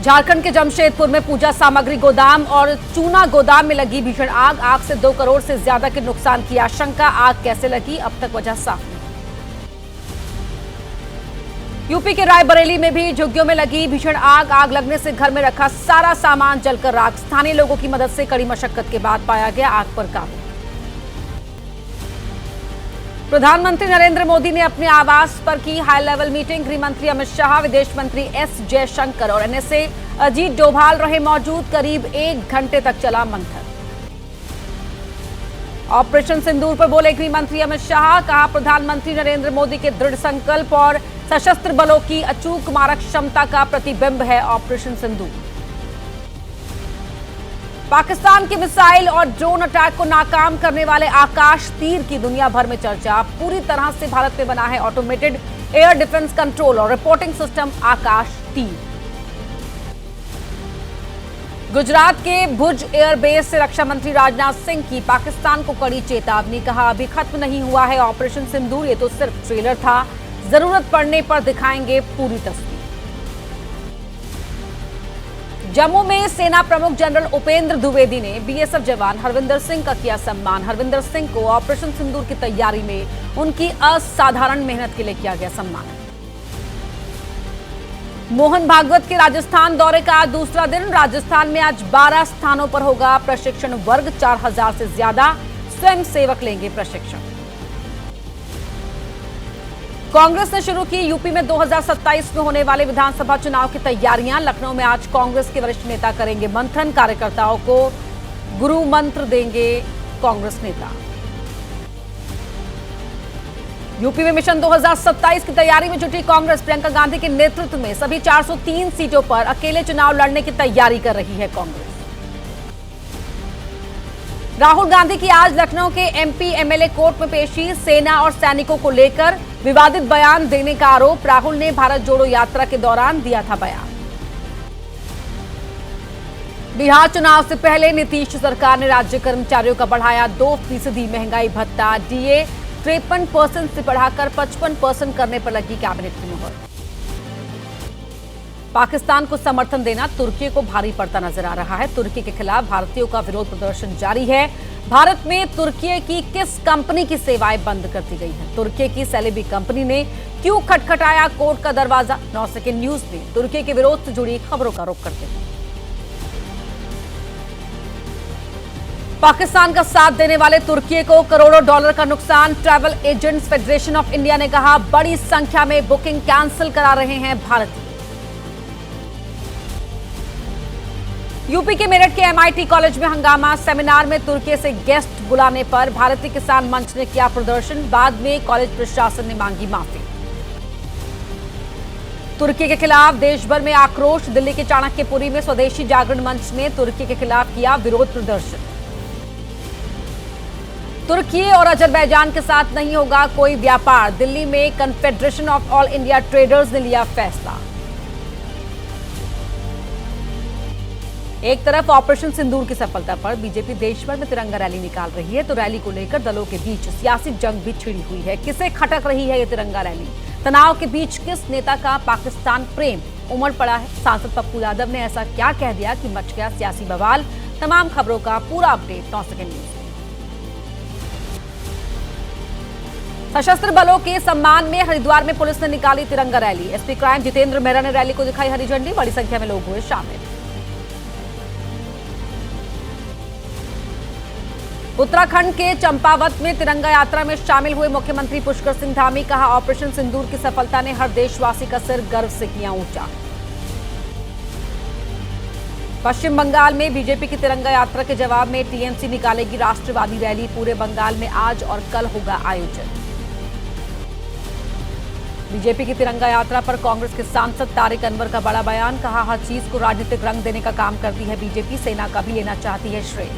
झारखंड के जमशेदपुर में पूजा सामग्री गोदाम और चूना गोदाम में लगी भीषण आग से 2 करोड़ से ज्यादा के नुकसान की आशंका। आग कैसे लगी, अब तक वजह साफ नहीं। यूपी के रायबरेली में भी झुग्गियों में लगी भीषण आग लगने से घर में रखा सारा सामान जलकर राख। स्थानीय लोगों की मदद से कड़ी मशक्कत के बाद पाया गया आग पर काबू। प्रधानमंत्री नरेंद्र मोदी ने अपने आवास पर की हाई लेवल मीटिंग। गृह मंत्री अमित शाह, विदेश मंत्री एस जयशंकर और एनएसए अजीत डोभाल रहे मौजूद। करीब 1 घंटे तक चला मंथन। ऑपरेशन सिंदूर पर बोले गृह मंत्री अमित शाह, कहा प्रधानमंत्री नरेंद्र मोदी के दृढ़ संकल्प और सशस्त्र बलों की अचूक मारक क्षमता का प्रतिबिंब है ऑपरेशन सिंदूर। पाकिस्तान के मिसाइल और ड्रोन अटैक को नाकाम करने वाले आकाश तीर की दुनिया भर में चर्चा। पूरी तरह से भारत में बना है ऑटोमेटेड एयर डिफेंस कंट्रोल और रिपोर्टिंग सिस्टम आकाश तीर। गुजरात के भुज एयरबेस से रक्षा मंत्री राजनाथ सिंह की पाकिस्तान को कड़ी चेतावनी। कहा, अभी खत्म नहीं हुआ है ऑपरेशन सिंदूर, ये तो सिर्फ ट्रेलर था, जरूरत पड़ने पर दिखाएंगे पूरी तस्वीर। जम्मू में सेना प्रमुख जनरल उपेंद्र द्विवेदी ने बीएसएफ जवान हरविंदर सिंह का किया सम्मान। हरविंदर सिंह को ऑपरेशन सिंदूर की तैयारी में उनकी असाधारण मेहनत के लिए किया गया सम्मान। मोहन भागवत के राजस्थान दौरे का आज दूसरा दिन। राजस्थान में आज 12 स्थानों पर होगा प्रशिक्षण वर्ग। 4000 से ज्यादा स्वयंसेवक लेंगे प्रशिक्षण। कांग्रेस ने शुरू की यूपी में 2027 में होने वाले विधानसभा चुनाव की तैयारियां। लखनऊ में आज कांग्रेस के वरिष्ठ नेता करेंगे मंथन। कार्यकर्ताओं को गुरु मंत्र देंगे कांग्रेस नेता। यूपी में मिशन 2027 की तैयारी में जुटी कांग्रेस। प्रियंका गांधी के नेतृत्व में सभी 403 सीटों पर अकेले चुनाव लड़ने की तैयारी कर रही है कांग्रेस। राहुल गांधी की आज लखनऊ के एमपी एमएलए कोर्ट में पेशी। सेना और सैनिकों को लेकर विवादित बयान देने का आरोप। राहुल ने भारत जोड़ो यात्रा के दौरान दिया था बयान। बिहार चुनाव से पहले नीतीश सरकार ने राज्य कर्मचारियों का बढ़ाया 2% महंगाई भत्ता। डीए 53% से बढ़ाकर 55% करने पर लगी कैबिनेट की मुहर। पाकिस्तान को समर्थन देना तुर्की को भारी पड़ता नजर आ रहा है। तुर्की के खिलाफ भारतीयों का विरोध प्रदर्शन जारी है। भारत में तुर्की की किस कंपनी की सेवाएं बंद कर दी गई हैं? तुर्की की सेलेबी कंपनी ने क्यों खटखटाया कोर्ट का दरवाजा? 9 सेकंड न्यूज में तुर्की के विरोध से जुड़ी खबरों का रुख करते हैं। पाकिस्तान का साथ देने वाले तुर्की को करोड़ों डॉलर का नुकसान। Travel agents federation of India ने कहा, बड़ी संख्या में बुकिंग कैंसिल करा रहे हैं भारतीय। यूपी के मेरठ के एमआईटी कॉलेज में हंगामा। सेमिनार में तुर्की से गेस्ट बुलाने पर भारतीय किसान मंच ने किया प्रदर्शन। बाद में कॉलेज प्रशासन ने मांगी माफी। तुर्की के खिलाफ देश भर में आक्रोश। दिल्ली के चाणक्यपुरी में स्वदेशी जागरण मंच ने तुर्की के खिलाफ किया विरोध प्रदर्शन। तुर्की और अजरबैजान के साथ नहीं होगा कोई व्यापार। दिल्ली में confederation of all India traders ने लिया फैसला। एक तरफ ऑपरेशन सिंदूर की सफलता पर बीजेपी देश भर में तिरंगा रैली निकाल रही है, तो रैली को लेकर दलों के बीच सियासी जंग भी छिड़ी हुई है। किसे खटक रही है ये तिरंगा रैली? तनाव के बीच किस नेता का पाकिस्तान प्रेम उमड़ पड़ा है? सांसद पप्पू यादव ने ऐसा क्या कह दिया कि मच गया सियासी बवाल? तमाम खबरों का पूरा अपडेट 9 सेकंड न्यूज। सशस्त्र बलों के सम्मान में हरिद्वार में पुलिस ने निकाली तिरंगा rally. SP crime Jitendra Mehra ने रैली को दिखाई हरी झंडी। बड़ी संख्या में लोग हुए शामिल। उत्तराखंड के चंपावत में तिरंगा यात्रा में शामिल हुए मुख्यमंत्री पुष्कर सिंह धामी। कहा, ऑपरेशन सिंदूर की सफलता ने हर देशवासी का सिर गर्व से किया ऊंचा। पश्चिम बंगाल में बीजेपी की तिरंगा यात्रा के जवाब में टीएमसी निकालेगी राष्ट्रवादी रैली। पूरे बंगाल में आज और कल होगा आयोजन। बीजेपी की तिरंगा यात्रा पर कांग्रेस के सांसद तारिक अनवर का बड़ा बयान। कहा, हर चीज को राजनीतिक रंग देने का काम करती है बीजेपी। सेना का भी लेना चाहती है श्रेय।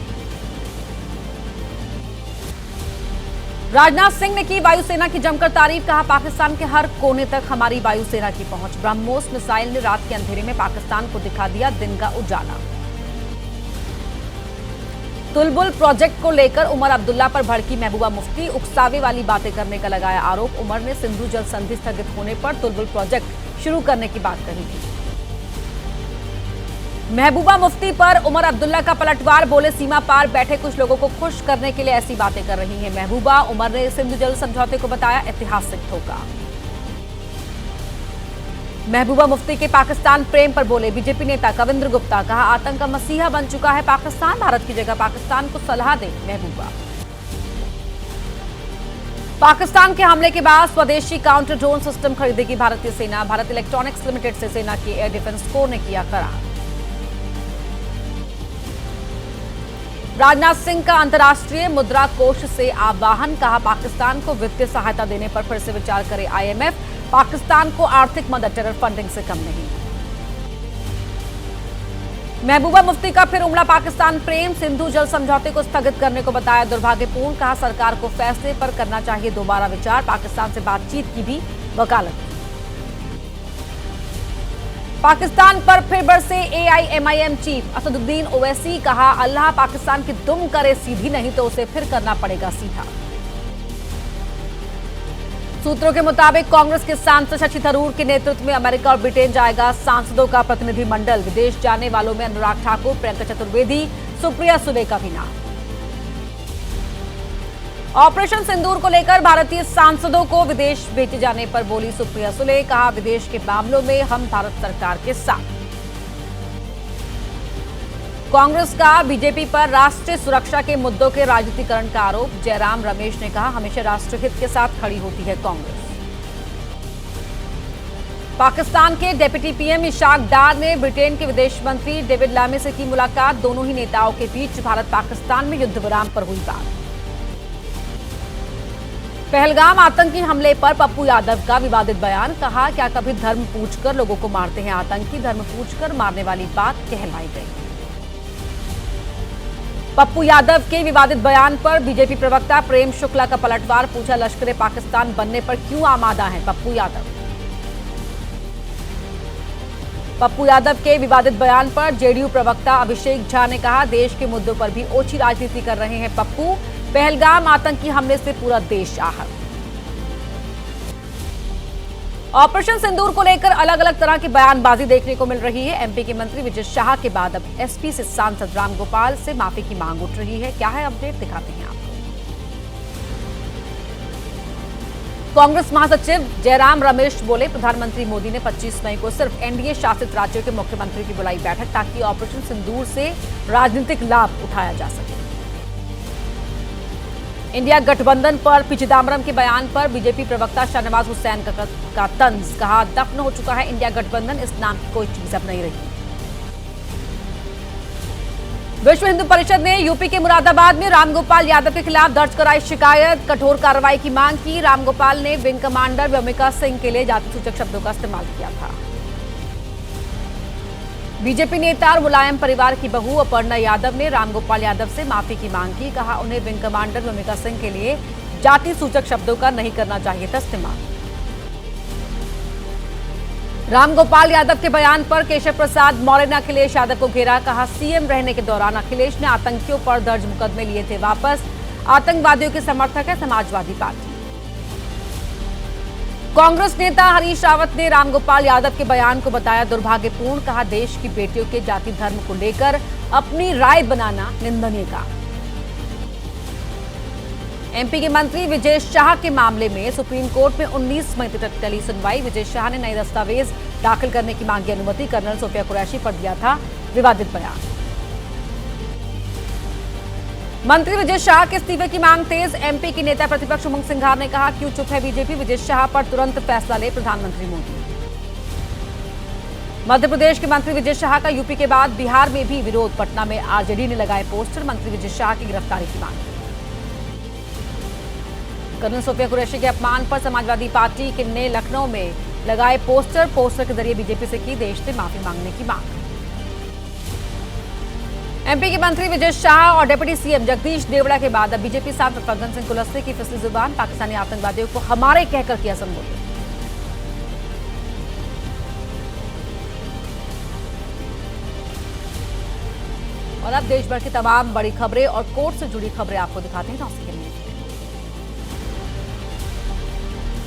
राजनाथ सिंह ने की वायुसेना की जमकर तारीफ। कहा, पाकिस्तान के हर कोने तक हमारी वायुसेना की पहुंच। ब्रह्मोस मिसाइल ने रात के अंधेरे में पाकिस्तान को दिखा दिया दिन का उजाला। तुलबुल प्रोजेक्ट को लेकर उमर अब्दुल्ला पर भड़की महबूबा मुफ्ती। उकसावे वाली बातें करने का लगाया आरोप। उमर ने सिंधु जल संधि स्थगित होने पर तुलबुल प्रोजेक्ट शुरू करने की बात कही थी। महबूबा मुफ्ती पर उमर अब्दुल्ला का पलटवार, बोले सीमा पार बैठे कुछ लोगों को खुश करने के लिए ऐसी बातें कर रही हैं महबूबा। उमर ने सिंधु जल समझौते को बताया ऐतिहासिक धोखा। महबूबा मुफ्ती के पाकिस्तान प्रेम पर बोले बीजेपी नेता कविंद्र गुप्ता, कहा आतंक का मसीहा बन चुका है पाकिस्तान, भारत की जगह पाकिस्तान को सलाह दे महबूबा। पाकिस्तान के हमले के बाद स्वदेशी काउंटर ड्रोन सिस्टम खरीदेगी भारतीय सेना, भारत इलेक्ट्रॉनिक्स लिमिटेड से सेना के एयर डिफेंस कोर ने किया करार। राजनाथ सिंह का अंतर्राष्ट्रीय मुद्रा कोष से आह्वान, कहा पाकिस्तान को वित्तीय सहायता देने पर फिर से विचार करे आईएमएफ, पाकिस्तान को आर्थिक मदद टेरर फंडिंग से कम नहीं। महबूबा मुफ्ती का फिर उमड़ा पाकिस्तान प्रेम, सिंधु जल समझौते को स्थगित करने को बताया दुर्भाग्यपूर्ण, कहा सरकार को फैसले पर करना चाहिए दोबारा विचार, पाकिस्तान से बातचीत की भी वकालत। पाकिस्तान पर फिर बरसे एआईएमआईएम चीफ असदुद्दीन ओवैसी, कहा अल्लाह पाकिस्तान की दुम करे सीधी, नहीं तो उसे फिर करना पड़ेगा सीधा। सूत्रों के मुताबिक कांग्रेस के सांसद शशि थरूर के नेतृत्व में अमेरिका और ब्रिटेन जाएगा सांसदों का प्रतिनिधिमंडल, विदेश जाने वालों में अनुराग ठाकुर, प्रियंका चतुर्वेदी, सुप्रिया सुले का भी नाम। ऑपरेशन सिंदूर को लेकर भारतीय सांसदों को विदेश भेजे जाने पर बोली सुप्रिया सुले, कहा विदेश के मामलों में हम भारत सरकार के साथ। कांग्रेस का बीजेपी पर राष्ट्रीय सुरक्षा के मुद्दों के राजनीतिकरण का आरोप, जयराम रमेश ने कहा हमेशा राष्ट्रहित के साथ खड़ी होती है कांग्रेस। पाकिस्तान के डिप्टी पीएम इशाक डार ने ब्रिटेन के विदेश मंत्री डेविड लामी से की मुलाकात, दोनों ही नेताओं के बीच भारत पाकिस्तान में युद्ध विराम पर हुई बात। पहलगाम आतंकी हमले पर पप्पू यादव का विवादित बयान, कहा क्या कभी धर्म पूछकर लोगों को मारते हैं आतंकी, धर्म पूछकर मारने वाली बात कहलाई गई। पप्पू यादव के विवादित बयान पर बीजेपी प्रवक्ता प्रेम शुक्ला का पलटवार, पूछा लश्कर पाकिस्तान बनने पर क्यों आमादा है पप्पू यादव। पप्पू यादव के विवादित बयान पर जेडीयू प्रवक्ता अभिषेक झा ने कहा देश के मुद्दों पर भी ओछी राजनीति कर रहे हैं पप्पू, पहलगाम आतंकी हमले से पूरा देश आहत। ऑपरेशन सिंदूर को लेकर अलग अलग तरह की बयानबाजी देखने को मिल रही है। एमपी के मंत्री विजय शाह के बाद अब एसपी से सांसद रामगोपाल से माफी की मांग उठ रही है। क्या है अपडेट, दिखाते हैं आपको। कांग्रेस महासचिव जयराम रमेश बोले प्रधानमंत्री मोदी ने 25 मई को सिर्फ एनडीए शासित राज्यों के मुख्यमंत्री की बुलाई बैठक, ताकि ऑपरेशन सिंदूर से राजनीतिक लाभ उठाया जा सके। इंडिया गठबंधन पर पी चिदम्बरम के बयान पर बीजेपी प्रवक्ता शाहनवाज हुसैन का तंज, कहा दफन हो चुका है इंडिया गठबंधन, इस नाम की कोई चीज अब नहीं रही। विश्व हिंदू परिषद ने यूपी के मुरादाबाद में रामगोपाल यादव के खिलाफ दर्ज कराई शिकायत, कठोर कार्रवाई की मांग की। रामगोपाल ने विंग कमांडर व्योमिका सिंह के लिए जाति सूचक शब्दों का इस्तेमाल किया था। बीजेपी नेता और मुलायम परिवार की बहू अपर्णा यादव ने रामगोपाल यादव से माफी की मांग की, कहा उन्हें विंग कमांडर व्योमिका सिंह के लिए जाति सूचक शब्दों का नहीं करना चाहिए था इस्तेमाल। रामगोपाल यादव के बयान पर केशव प्रसाद मौर्य ने अखिलेश यादव को घेरा, कहा सीएम रहने के दौरान अखिलेश ने आतंकियों पर दर्ज मुकदमे लिए थे वापस, आतंकवादियों के समर्थक है समाजवादी पार्टी। कांग्रेस नेता हरीश रावत ने रामगोपाल यादव के बयान को बताया दुर्भाग्यपूर्ण, कहा देश की बेटियों के जाति धर्म को लेकर अपनी राय बनाना निंदनीय का। एमपी के मंत्री विजय शाह के मामले में सुप्रीम कोर्ट में 19 मई तक टली सुनवाई। विजय शाह ने नए दस्तावेज दाखिल करने की मांगी अनुमति, कर्नल सोफिया कुरैशी पर दिया था विवादित बयान। मंत्री विजय शाह के इस्तीफे की मांग तेज, एमपी की नेता प्रतिपक्ष उमंग सिंघार ने कहा क्यों चुप है बीजेपी, विजय शाह पर तुरंत फैसला ले प्रधानमंत्री मोदी। मध्य प्रदेश के मंत्री विजय शाह का यूपी के बाद बिहार में भी विरोध, पटना में आरजेडी ने लगाए पोस्टर, मंत्री विजय शाह की गिरफ्तारी की मांग। कर्नल सोफिया कुरैशी के अपमान पर समाजवादी पार्टी ने लखनऊ में लगाए पोस्टर के जरिए बीजेपी से की देश से माफी मांगने की मांग। एमपी के मंत्री विजय शाह और डिप्टी सीएम जगदीश देवड़ा के बाद अब बीजेपी सांसद फग्गन सिंह कुलस्ते की फिसली जुबान, पाकिस्तानी आतंकवादियों को हमारे कहकर किया संबोधित। और अब देश भर की तमाम बड़ी खबरें और कोर्ट से जुड़ी खबरें आपको दिखाते हैं।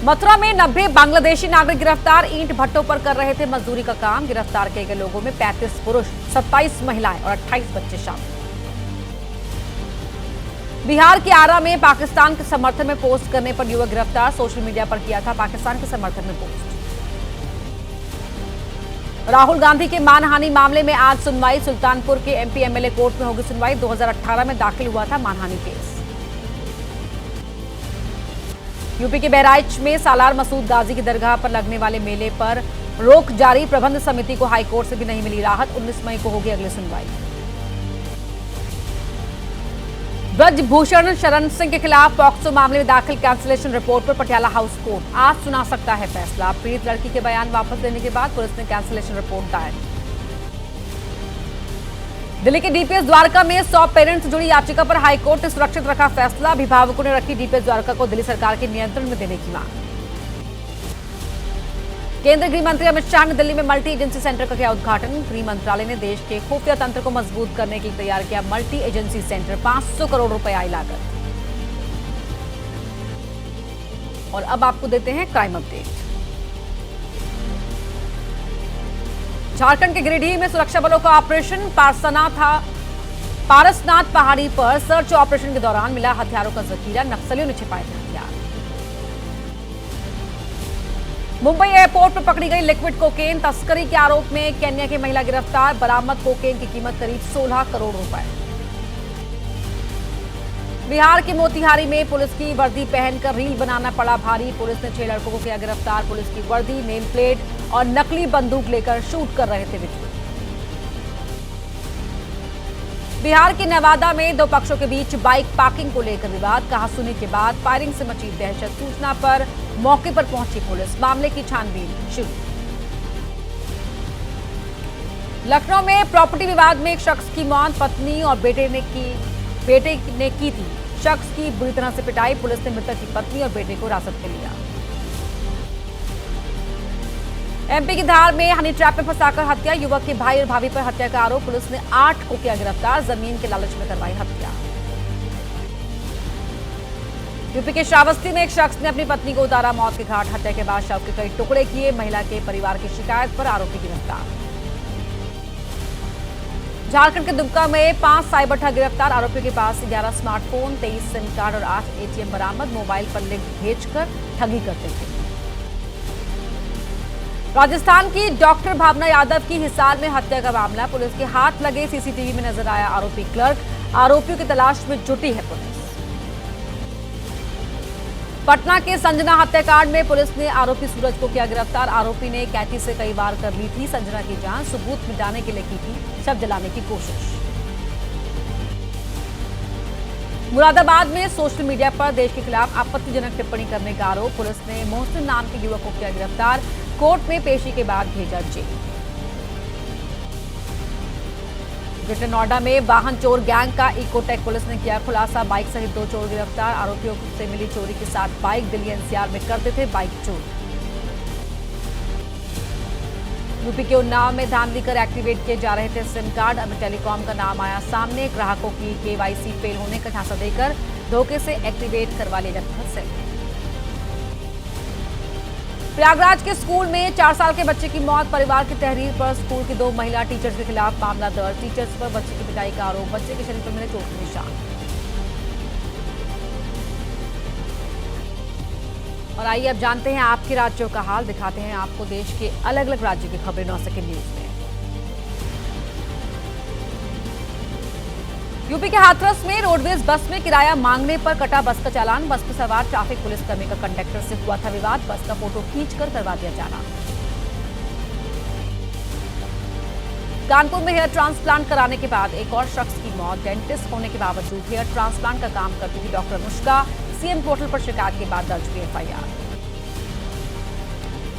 मथुरा में 90 बांग्लादेशी नागरिक गिरफ्तार। ईंट भट्टों पर कर रहे थे मजदूरी का काम। गिरफ्तार किए गए लोगों में 35 पुरुष, 27 महिलाएं और 28 बच्चे शामिल। बिहार के आरा में पाकिस्तान के समर्थन में पोस्ट करने पर युवक गिरफ्तार। सोशल मीडिया पर किया था पाकिस्तान के समर्थन में पोस्ट। राहुल गांधी के मानहानि मामले में आज सुनवाई। सुल्तानपुर के एमपी एमएलए कोर्ट में होगी सुनवाई। 2018 में दाखिल हुआ था मानहानि केस। यूपी के बहराइच में सालार मसूद गाजी की दरगाह पर लगने वाले मेले पर रोक जारी। प्रबंध समिति को हाईकोर्ट से भी नहीं मिली राहत। 19 मई को होगी अगली सुनवाई। ब्रजभूषण शरण सिंह के खिलाफ पॉक्सो मामले में दाखिल कैंसिलेशन रिपोर्ट पर पटियाला हाउस कोर्ट आज सुना सकता है फैसला। पीड़ित लड़की के बयान वापस लेने के बाद पुलिस ने कैंसिलेशन रिपोर्ट दायर। दिल्ली के डीपीएस द्वारका में 100 पेरेंट्स से जुड़ी याचिका पर हाईकोर्ट ने सुरक्षित रखा फैसला। अभिभावकों ने रखी डीपीएस द्वारका को दिल्ली सरकार के नियंत्रण में देने की मांग। केंद्रीय गृह मंत्री अमित शाह ने दिल्ली में मल्टी एजेंसी सेंटर का किया उद्घाटन। गृह मंत्रालय ने देश के खुफिया तंत्र को मजबूत करने के लिए तैयार किया मल्टी एजेंसी सेंटर। 500 करोड़ रुपए आई लागत। और अब आपको देते हैं क्राइम अपडेट। झारखंड के गिरिडीह में सुरक्षा बलों का ऑपरेशन पारसनाथ पहाड़ी पर सर्च ऑपरेशन के दौरान मिला हथियारों का जखीरा। नक्सलियों ने छिपाए थे हथियार। मुंबई एयरपोर्ट पर पकड़ी गई लिक्विड कोकेन। तस्करी के आरोप में केन्या की महिला गिरफ्तार। बरामद कोकेन की कीमत करीब 16 करोड़ रुपए। बिहार के मोतिहारी में पुलिस की वर्दी पहनकर रील बनाना पड़ा भारी। पुलिस ने 6 लड़कों को किया गिरफ्तार। पुलिस की वर्दी, नेम प्लेट और नकली बंदूक लेकर शूट कर रहे थे वीडियो। बिहार के नवादा में 2 पक्षों के बीच बाइक पार्किंग को लेकर विवाद। कहासुनी के बाद फायरिंग से मची दहशत। सूचना पर मौके पर पहुंची पुलिस। मामले की छानबीन शुरू। लखनऊ में प्रॉपर्टी विवाद में एक शख्स की मौत। पत्नी और बेटे ने की थी शख्स की बुरी तरह से पिटाई। पुलिस ने मृतक की पत्नी और बेटे को हिरासत में लिया। एमपी की धार में हनी ट्रैप में फंसाकर हत्या। युवक के भाई और भाभी पर हत्या का आरोप। पुलिस ने 8 को किया गिरफ्तार। जमीन के लालच में करवाई हत्या। यूपी के श्रावस्ती में एक शख्स ने अपनी पत्नी को उतारा मौत के घाट। हत्या के बाद शव के कई टुकड़े किए। महिला के परिवार की शिकायत पर आरोपी गिरफ्तार। झारखंड के दुमका में 5 साइबर ठग गिरफ्तार। आरोपियों के पास 11 स्मार्टफोन, 23 सिम कार्ड और 8 एटीएम बरामद। मोबाइल पर लिंक भेजकर ठगी करते थे। राजस्थान की डॉक्टर भावना यादव की हिसार में हत्या का मामला। पुलिस के हाथ लगे सीसीटीवी में नजर आया आरोपी क्लर्क। आरोपियों की तलाश में जुटी है पुलिस। पटना के संजना हत्याकांड में पुलिस ने आरोपी सूरज को किया गिरफ्तार। आरोपी ने कैथी से कई बार कर ली थी संजना की जान। सबूत मिटाने के लिए की थी शव जलाने की कोशिश। मुरादाबाद में सोशल मीडिया पर देश के खिलाफ आपत्तिजनक टिप्पणी करने का आरोप। पुलिस ने मोहसिन नाम के युवक को किया गिरफ्तार। कोर्ट में पेशी के बाद भेजा जेल। ग्रेटर नोएडा में वाहन चोर गैंग का इकोटेक पुलिस ने किया खुलासा। बाइक सहित 2 चोर गिरफ्तार। आरोपियों से मिली चोरी के साथ बाइक दिल्ली एनसीआर में करते थे बाइक चोरी। यूपी के उन्नाव में धांधली कर एक्टिवेट किए जा रहे थे सिम कार्ड। अभी टेलीकॉम का नाम आया सामने। ग्राहकों की केवाईसी फेल होने का झांसा देकर धोखे से एक्टिवेट करवा लिया जाता था सिम। प्रयागराज के स्कूल में 4 साल के बच्चे की मौत। परिवार की तहरीर पर स्कूल की 2 महिला टीचर्स के खिलाफ मामला दर्ज। टीचर्स पर बच्चे की पिटाई का आरोप। बच्चे के शरीर पर मिले चोट के निशान। और आइए अब जानते हैं आपके राज्यों का हाल। दिखाते हैं आपको देश के अलग अलग राज्यों की खबरें 9 सेकंड न्यूज में। यूपी के हाथरस में रोडवेज बस में किराया मांगने पर कटा बस का चालान। बस में सवार ट्रैफिक पुलिसकर्मी का कंडक्टर से हुआ था विवाद। बस का फोटो खींचकर करवा दिया चालान। कानपुर में हेयर ट्रांसप्लांट कराने के बाद एक और शख्स की मौत। डेंटिस्ट होने के बावजूद हेयर ट्रांसप्लांट का काम करती थी डॉक्टर अनुष्का। सीएम पोर्टल पर शिकायत के बाद दर्ज हुई FIR.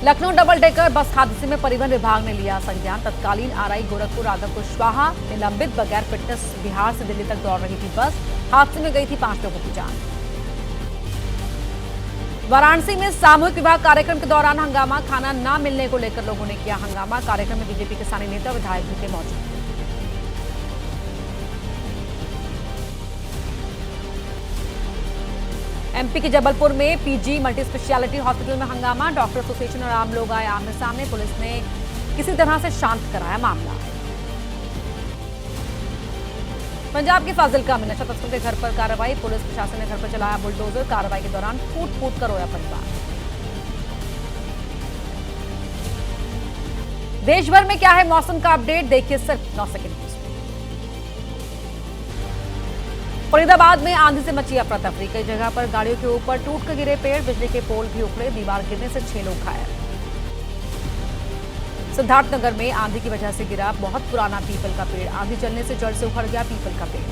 Lucknow double decker bus हादसे में परिवहन विभाग ने लिया संज्ञान। तत्कालीन आरआई गोरखपुर राघव कुशवाहा निलंबित। बगैर फिटनेस बिहार से दिल्ली तक दौड़ रही थी बस। हादसे में गई थी 5 लोगों की जान। वाराणसी में सामूहिक विवाह कार्यक्रम के दौरान हंगामा। खाना न मिलने को लेकर लोगों ने किया हंगामा। कार्यक्रम में बीजेपी के स्थानीय नेता विधायक भी थे मौजूद। एमपी के जबलपुर में पीजी मल्टी स्पेशलिटी हॉस्पिटल में हंगामा। डॉक्टर एसोसिएशन और आम लोग आए आमने सामने। पुलिस ने किसी तरह से शांत कराया मामला। पंजाब के फाजिल्का में नशा तस्कर के घर पर कार्रवाई। पुलिस प्रशासन ने घर पर चलाया बुलडोजर। कार्रवाई के दौरान फूट फूट कर रोया परिवार। देश भर में क्या है मौसम का अपडेट, देखिए सिर्फ 9 सेकंड। फरीदाबाद में आंधी से मची अफरा तफरी। कई जगह पर गाड़ियों के ऊपर टूट कर गिरे पेड़। बिजली के पोल भी उखड़े। दीवार गिरने से 6 लोग घायल। सिद्धार्थनगर में आंधी की वजह से गिरा बहुत पुराना पीपल का पेड़। आंधी चलने से जड़ से उखड़ गया पीपल का पेड़।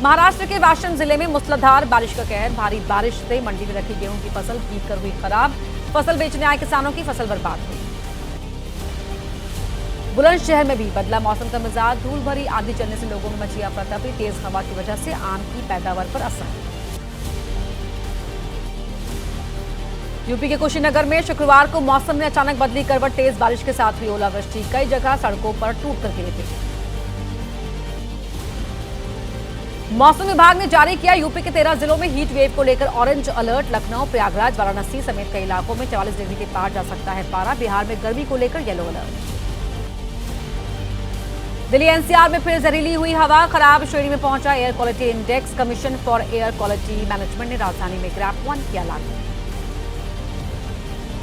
महाराष्ट्र के वाशिम जिले में मूसलाधार बारिश का कहर। भारी बारिश से मंडी में रखी गेहूं की फसल भीगकर हुई खराब। फसल बेचने आए किसानों की फसल बर्बाद हुई। बुलंदशहर में भी बदला मौसम का मिजाज। धूल भरी आंधी चलने से लोगों में मची अफरा तफरी। तेज हवा की वजह से आम की पैदावार पर असर। यूपी के कुशीनगर में शुक्रवार को मौसम ने अचानक बदली करवट। तेज बारिश के साथ हुई ओलावृष्टि। कई जगह सड़कों पर टूटकर गिरे थे। मौसम विभाग ने जारी किया यूपी के 13 जिलों में हीट वेव को लेकर ऑरेंज अलर्ट। लखनऊ, प्रयागराज, वाराणसी समेत कई इलाकों में 44 डिग्री के पार जा सकता है पारा। बिहार में गर्मी को लेकर येलो अलर्ट। दिल्ली एनसीआर में फिर जहरीली हुई हवा। खराब श्रेणी में पहुंचा air quality index. Commission for air quality management ने राजधानी में ग्रेड 1 किया लागू।